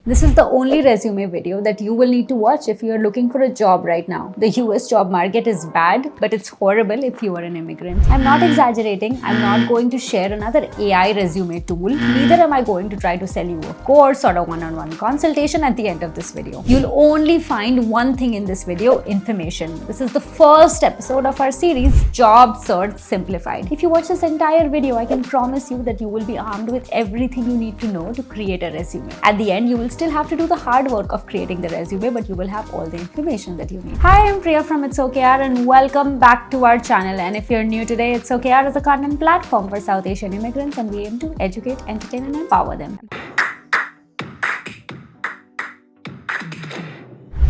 This is the only resume video that you will need to watch if you are looking for a job right now. The US job market is bad, but it's horrible if you are an immigrant. I'm not exaggerating. I'm not going to share another AI resume tool. Neither am I going to try to sell you a course or a one-on-one consultation at the end of this video. You'll only find one thing in this video: information. This is the first episode of our series, Job Search Simplified. If you watch this entire video, I can promise you that you will be armed with everything you need to know to create a resume. At the end, you will still have to do the hard work of creating the resume, but you will have all the information that you need. Hi, I'm Priya from It's Okay Yaar, and welcome back to our channel. And if you're new today, It's Okay Yaar is a content platform for South Asian immigrants, and we aim to educate, entertain, and empower them.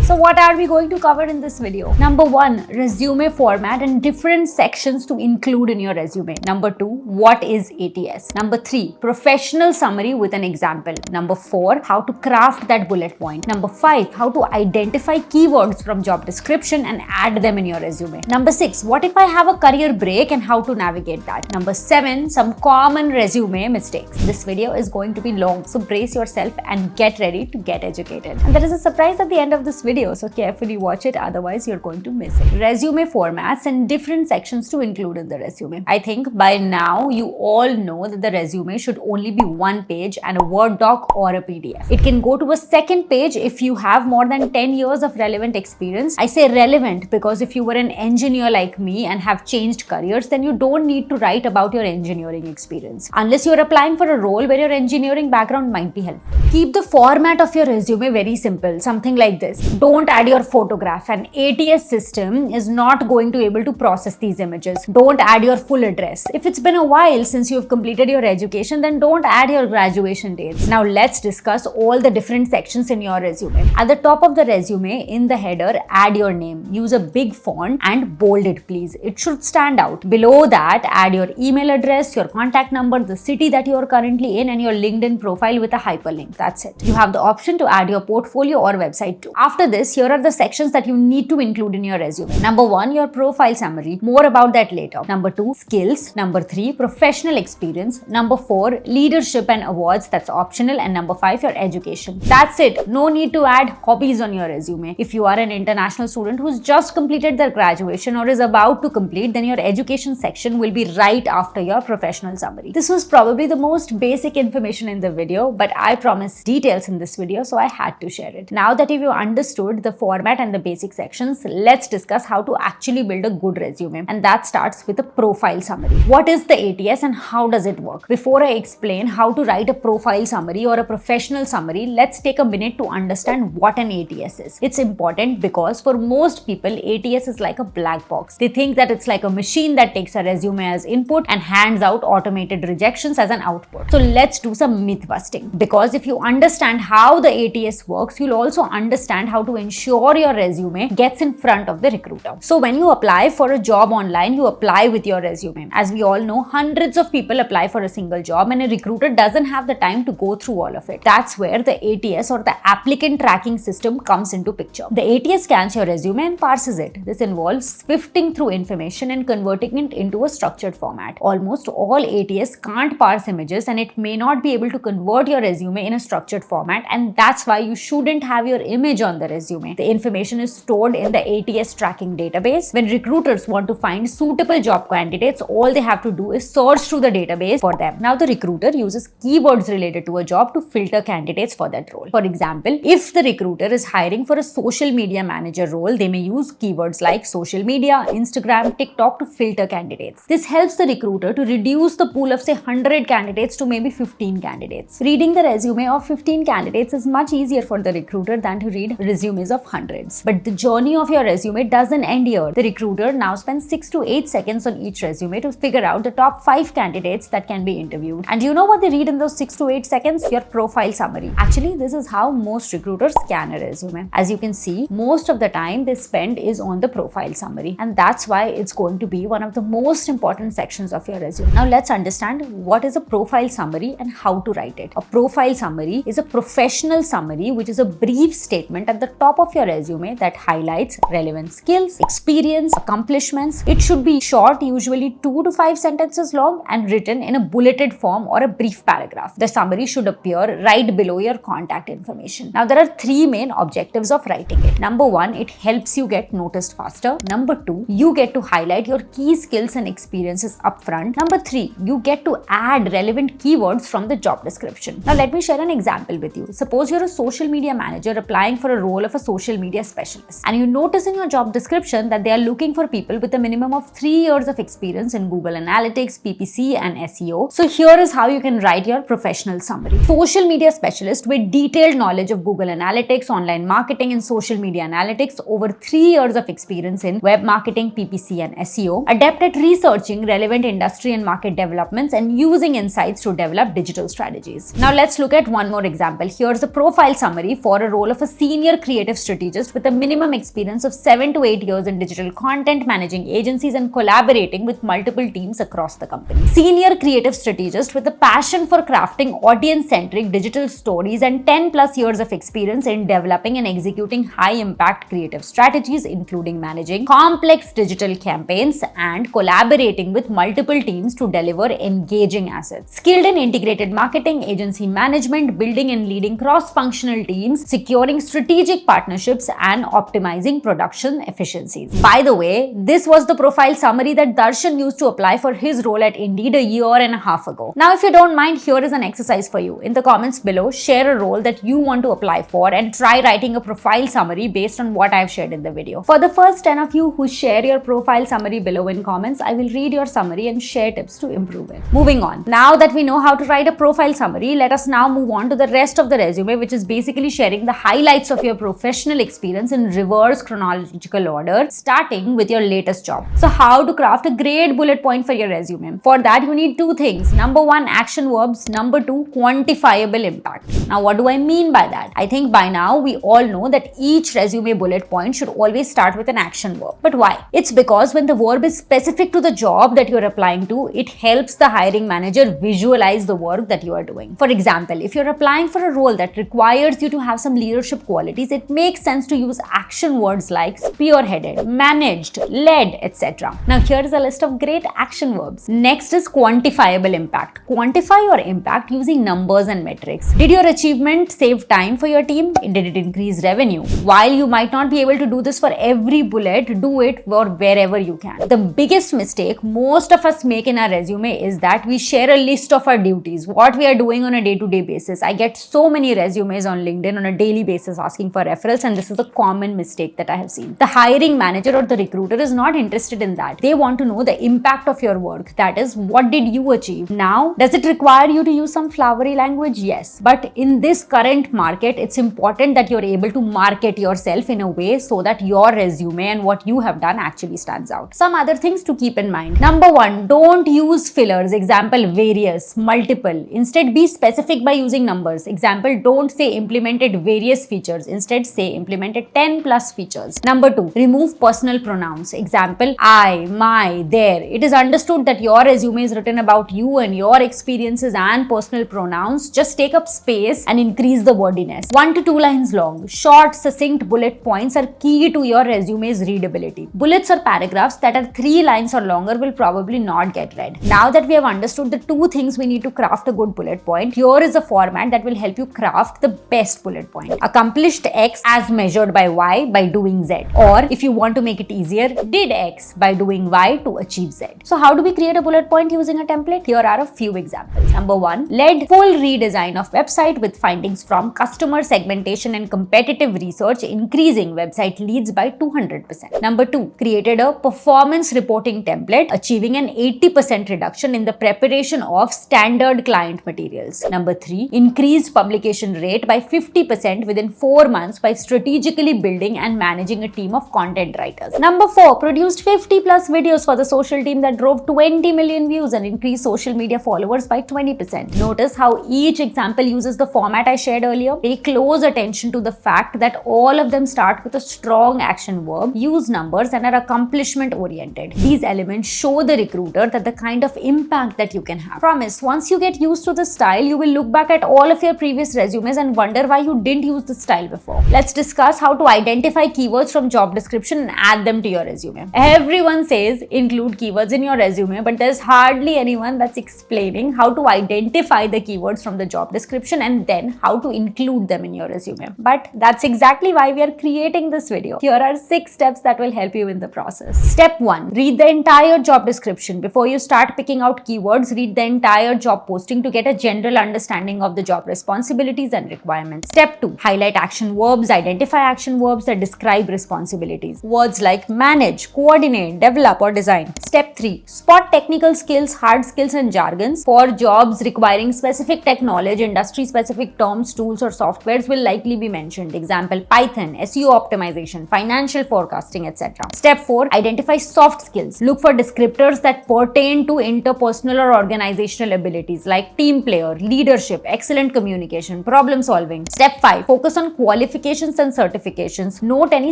So what are we going to cover in this video? Number 1, resume format and different sections to include in your resume. Number 2, what is ATS? Number 3, professional summary with an example. Number 4, how to craft that bullet point. Number 5, how to identify keywords from job description and add them in your resume. Number 6, what if I have a career break and how to navigate that. Number 7, some common resume mistakes. This video is going to be long, so brace yourself and get ready to get educated. And there is a surprise at the end of this video, so carefully watch it, otherwise you're going to miss it. Resume formats and different sections to include in the resume. I think by now you all know that the resume should only be one page and a Word doc or a PDF. It can go to a second page if you have more than 10 years of relevant experience. I say relevant because if you were an engineer like me and have changed careers, then you don't need to write about your engineering experience unless you're applying for a role where your engineering background might be helpful. Keep the format of your resume very simple, something like this. Don't add your photograph. An ATS system is not going to be able to process these images. Don't add your full address. If it's been a while since you've completed your education, then don't add your graduation dates. Now let's discuss all the different sections in your resume. At the top of the resume, in the header, add your name. Use a big font and bold it, please. It should stand out. Below that, add your email address, your contact number, the city that you are currently in, and your LinkedIn profile with a hyperlink. That's it. You have the option to add your portfolio or website too. After this, here are the sections that you need to include in your resume. Number 1, your profile summary. More about that later. Number 2, skills. Number 3, professional experience. Number 4, leadership and awards. That's optional. And number 5, your education. That's it. No need to add hobbies on your resume. If you are an international student who's just completed their graduation or is about to complete, then your education section will be right after your professional summary. This was probably the most basic information in the video, but I promised details in this video, so I had to share it. Now that you've understood the format and the basic sections, let's discuss how to actually build a good resume, and that starts with a profile summary. What is the ATS and how does it work? Before I explain how to write a profile summary or a professional summary, let's take a minute to understand what an ATS is. It's important because for most people, ATS is like a black box. They think that it's like a machine that takes a resume as input and hands out automated rejections as an output. So let's do some myth busting, because if you understand how the ATS works, you'll also understand how to ensure your resume gets in front of the recruiter. So when you apply for a job online, you apply with your resume. As we all know, hundreds of people apply for a single job and a recruiter doesn't have the time to go through all of it. That's where the ATS or the applicant tracking system comes into picture. The ATS scans your resume and parses it. This involves sifting through information and converting it into a structured format. Almost all ATS can't parse images, and it may not be able to convert your resume in a structured format, and that's why you shouldn't have your image on the resume. The information is stored in the ATS tracking database. When recruiters want to find suitable job candidates, all they have to do is search through the database for them. Now the recruiter uses keywords related to a job to filter candidates for that role. For example, if the recruiter is hiring for a social media manager role, they may use keywords like social media, Instagram, TikTok to filter candidates. This helps the recruiter to reduce the pool of say 100 candidates to maybe 15 candidates. Reading the resume of 15 candidates is much easier for the recruiter than to read resumes of hundreds. But the journey of your resume doesn't end here. The recruiter now spends 6 to 8 seconds on each resume to figure out the top 5 candidates that can be interviewed. And you know what they read in those 6 to 8 seconds? Your profile summary. Actually, this is how most recruiters scan a resume. As you can see, most of the time they spend is on the profile summary, and that's why it's going to be one of the most important sections of your resume. Now let's understand what is a profile summary and how to write it. A profile summary is a professional summary which is a brief statement at the top of your resume that highlights relevant skills, experience, accomplishments. It should be short, usually 2 to 5 sentences long, and written in a bulleted form or a brief paragraph. The summary should appear right below your contact information. Now, there are 3 main objectives of writing it. Number 1, it helps you get noticed faster. Number 2, you get to highlight your key skills and experiences upfront. Number 3, you get to add relevant keywords from the job description. Now, let me share an example with you. Suppose you're a social media manager applying for a role of a social media specialist, and you notice in your job description that they are looking for people with a minimum of 3 years of experience in Google Analytics, PPC, and SEO. So here is how you can write your professional summary. Social media specialist with detailed knowledge of Google Analytics, online marketing, and social media analytics, over 3 years of experience in web marketing, PPC, and SEO, adept at researching relevant industry and market developments and using insights to develop digital strategies. Now let's look at one more example. Here's a profile summary for a role of a senior creative strategist with a minimum experience of 7 to 8 years in digital content, managing agencies, and collaborating with multiple teams across the company. Senior creative strategist with a passion for crafting audience-centric digital stories and 10 plus years of experience in developing and executing high-impact creative strategies, including managing complex digital campaigns and collaborating with multiple teams to deliver engaging assets. Skilled in integrated marketing, agency management, building and leading cross-functional teams, securing strategic partnerships, and optimizing production efficiencies. By the way, this was the profile summary that Darshan used to apply for his role at Indeed a year and a half ago. Now, if you don't mind, here is an exercise for you. In the comments below, share a role that you want to apply for and try writing a profile summary based on what I've shared in the video. For the first 10 of you who share your profile summary below in comments, I will read your summary and share tips to improve it. Moving on. Now that we know how to write a profile summary, let us now move on to the rest of the resume, which is basically sharing the highlights of your professional experience in reverse chronological order, starting with your latest job. So how to craft a great bullet point for your resume? For that, you need 2 things. Number 1, action verbs. Number 2, quantifiable impact. Now, what do I mean by that? I think by now we all know that each resume bullet point should always start with an action verb. But why? It's because when the verb is specific to the job that you're applying to, it helps the hiring manager visualize the work that you are doing. For example, if you're applying for a role that requires you to have some leadership qualities, it makes sense to use action words like spearheaded, managed, led, etc. Now, here is a list of great action verbs. Next is quantifiable impact. Quantify your impact using numbers and metrics. Did your achievement save time for your team? Did it increase revenue? While you might not be able to do this for every bullet, do it for wherever you can. The biggest mistake most of us make in our resume is that we share a list of our duties, what we are doing on a day-to-day basis. I get so many resumes on LinkedIn on a daily basis asking for referrals, and this is a common mistake that I have seen. The hiring manager or the recruiter is not interested in that. They want to know the impact of your work. That is, what did you achieve? Now, does it require you to use some flowery language? Yes. But in this current market, it's important that you're able to market yourself in a way so that your resume and what you have done actually stands out. Some other things to keep in mind. Number 1, don't use fillers. Example, various, multiple. Instead, be specific by using numbers. Example, don't say implemented various features. Instead, say implemented 10 plus features. Number 2, remove personal pronouns. Example, I, my, their. It is understood that your resume is written about you and your experiences and personal pronouns. Just take up space and increase the wordiness. 1 to 2 lines long. Short, succinct bullet points are key to your resume's readability. Bullets or paragraphs that are 3 lines or longer will probably not get read. Now that we have understood the 2 things we need to craft a good bullet point, here is a format that will help you craft the best bullet point. Accomplished X as measured by Y by doing Z. Or if you want to make it easier, did X by doing Y to achieve Z. So how do we create a bullet point using a template? Here are a few examples. Number 1, led full redesign of website with findings from customer segmentation and competitive research, increasing website leads by 200%. Number 2, created a performance reporting template, achieving an 80% reduction in the preparation of standard client materials. Number 3, increased publication rate by 50% within 4 months by strategically building and managing a team of content writers. Number 4, produced 50 plus videos for the social team that drove 20 million views and increased social media followers by 20%. Notice how each example uses the format I shared earlier. Pay close attention to the fact that all of them start with a strong action verb, use numbers, and are accomplishment oriented. These elements show the recruiter that the kind of impact that you can have. Promise, once you get used to the style, you will look back at all of your previous resumes and wonder why you didn't use the style before. Let's discuss how to identify keywords from job description and add them to your resume. Everyone says include keywords in your resume, but there's hardly anyone that's explaining how to identify the keywords from the job description and then how to include them in your resume. But that's exactly why we are creating this video. Here are 6 steps that will help you in the process. Step 1. Read the entire job description. Before you start picking out keywords, read the entire job posting to get a general understanding of the job responsibilities and requirements. Step 2. Highlight action verbs. Identify action verbs that describe responsibilities. Words like manage, coordinate, develop, or design. Step 3. Spot technical skills, hard skills, and jargons. For jobs requiring specific tech knowledge, industry-specific terms, tools, or softwares will likely be mentioned. Example, Python, SEO optimization, financial forecasting, etc. Step 4. Identify soft skills. Look for descriptors that pertain to interpersonal or organizational abilities like team player, leadership, excellent communication, problem solving. Step 5. Focus on qualifications and certifications. Note any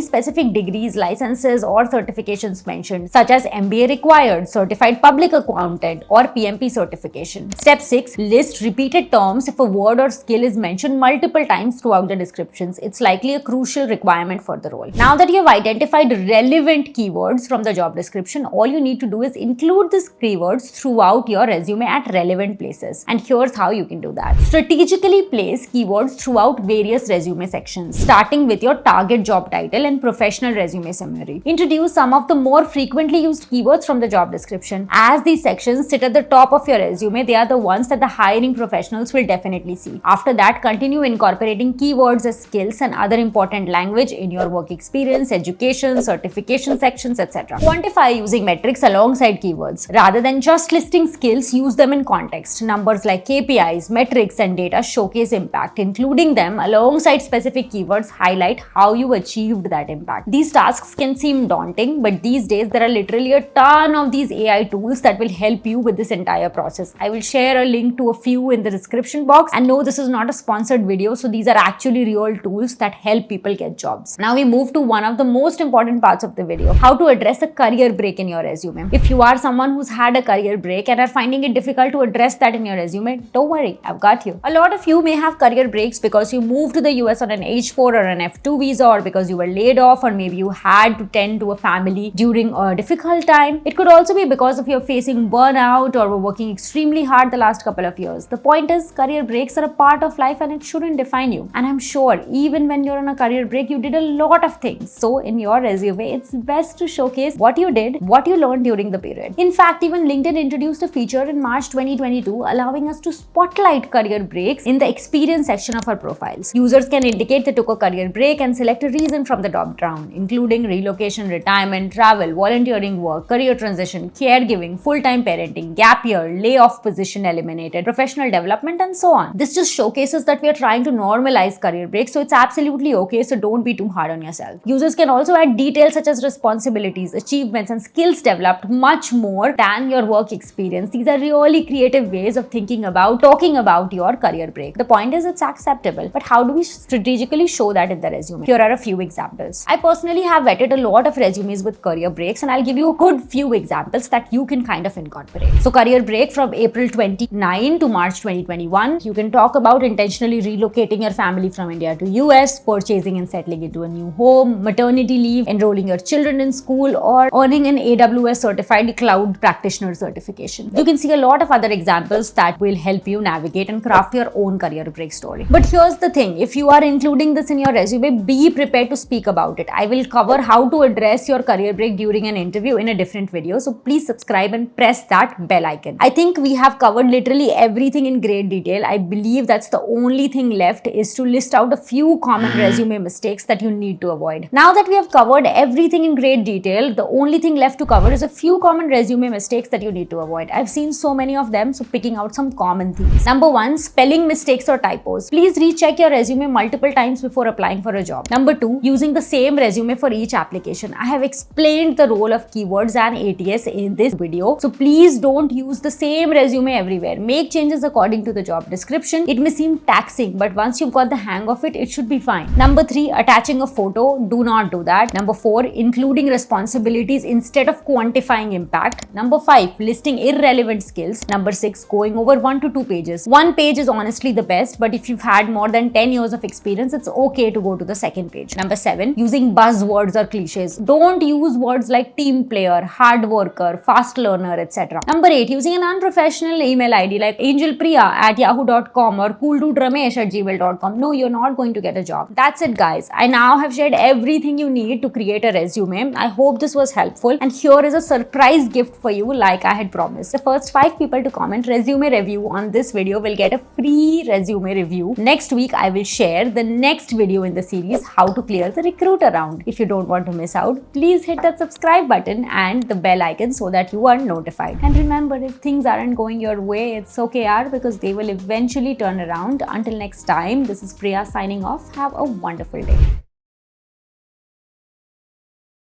specific degrees, licenses, or certifications mentioned, such as MBA required, certified public accountant, or PMP certification. Step 6. List repeated terms. If a word or skill is mentioned multiple times throughout the descriptions, it's likely a crucial requirement for the role. Now that you have identified relevant keywords from the job description, all you need to do is include these keywords throughout your resume at relevant places. And here's how you can do that. Strategically place keywords throughout various resume sections, starting with your target job title and professional resume summary. Introduce some of the more frequently used keywords from the job description. As these sections sit at the top of your resume, they are the ones that the hiring professionals will definitely see. After that, continue incorporating keywords as skills and other important language in your work experience, education, certification sections, etc. Quantify using metrics alongside keywords. Rather than just listing skills, use them in context. Numbers like KPIs, metrics, and data showcase impact. Including them alongside specific keywords highlight how you achieved that impact. These tasks can seem daunting, but these days there are literally a ton of these AI tools that will help you with this entire process. I will share a link to a few in the description box. And no, this is not a sponsored video, so these are actually real tools that help people get jobs. Now we move to one of the most important parts of the video, how to address a career break in your resume. If you are someone who's had a career break and are finding it difficult to address that in your resume, don't worry, I've got you. A lot of you may have career breaks because you moved to the US on an H4 or an F2 visa, or because you were laid off, or maybe you had to tend to a family during a difficult time. It could also be because of you're facing burnout or were working extremely hard the last couple of years. The point is, career breaks are a part of life and it shouldn't define you. And I'm sure even when you're on a career break, you did a lot of things. So in your resume, it's best to showcase what you did, what you learned during the period. In fact, even LinkedIn introduced a feature in March 2022 allowing us to spotlight career breaks in the experience section of our profiles. Users can indicate they took a career break and select a reason from the drop down, including relocation, retirement, travel, volunteering work, career transition, caregiving, full-time parenting, gap year, layoff position eliminated, professional development, and so on. This just showcases that we are trying to normalize career breaks, so it's absolutely okay, so don't be too hard on yourself. Users can also add details such as responsibilities, achievements, and skills developed much more than your work experience. These are really creative ways of thinking about, talking about your career break. The point is, it's acceptable, but how do we strategically show that in the resume? Here are a few examples. I personally have vetted a lot of resumes with career breaks, and I'll give you a good few examples that you can kind of incorporate. So career break from April 29 to March 2021. You can talk about intentionally relocating your family from India to US, purchasing and settling into a new home, maternity leave, enrolling your children in school, or earning an AWS certified cloud practitioner certification. You can see a lot of other examples that will help you navigate and craft your own career break story. But here's the thing, if you are including this in your resume, be prepared to speak about it. I will cover how to address your career break during an interview in a different video, so please subscribe and press that bell icon. I think we have covered literally everything in great detail. I believe that's the only thing left is to list out a few common resume mistakes that you need to avoid. Now that we have covered everything in great detail, the only thing left to cover is a few common resume mistakes that you need to avoid. I've seen so many of them, so picking out some common themes. Number 1, spelling mistakes or typos. Please recheck your resume multiple times before applying for a job. Number 2, using the same resume for each application. I have explained the role of keywords and ATS in this video, so please don't use the same resume everywhere. Make changes according to the job description. It may seem taxing, but once you've got the hang of it, it should be fine. Number 3, attaching a photo. Do not do that. Number 4, including responsibilities instead of quantifying impact. Number 5, listing irrelevant skills. Number 6, going over 1 to 2 pages. 1 page is honestly the best, but if you've had more than 10 years of experience, it's okay to go to the second page. Number 7, using buzzwords or cliches. Don't use words like team player, hard worker, fast learner, etc. Number 8, using an unprofessional email ID like angelpriya@yahoo.com or cooldude@gmail.com. No, you're not going to get a job. That's it, guys. I now have shared everything you need to create a resume. I hope this was helpful, and here is a surprise gift for you like I had promised. The first 5 people to comment resume review on this video will get a free resume review. Next week, I will share the next video in the series, how to clear the recruiter round. If you don't want to miss out, please hit that subscribe button and the bell icon so that you are notified. And remember, if things aren't going your way, it's okay, yaar, because they will eventually turn around. Until next time, this is Priya signing off. Have a wonderful day.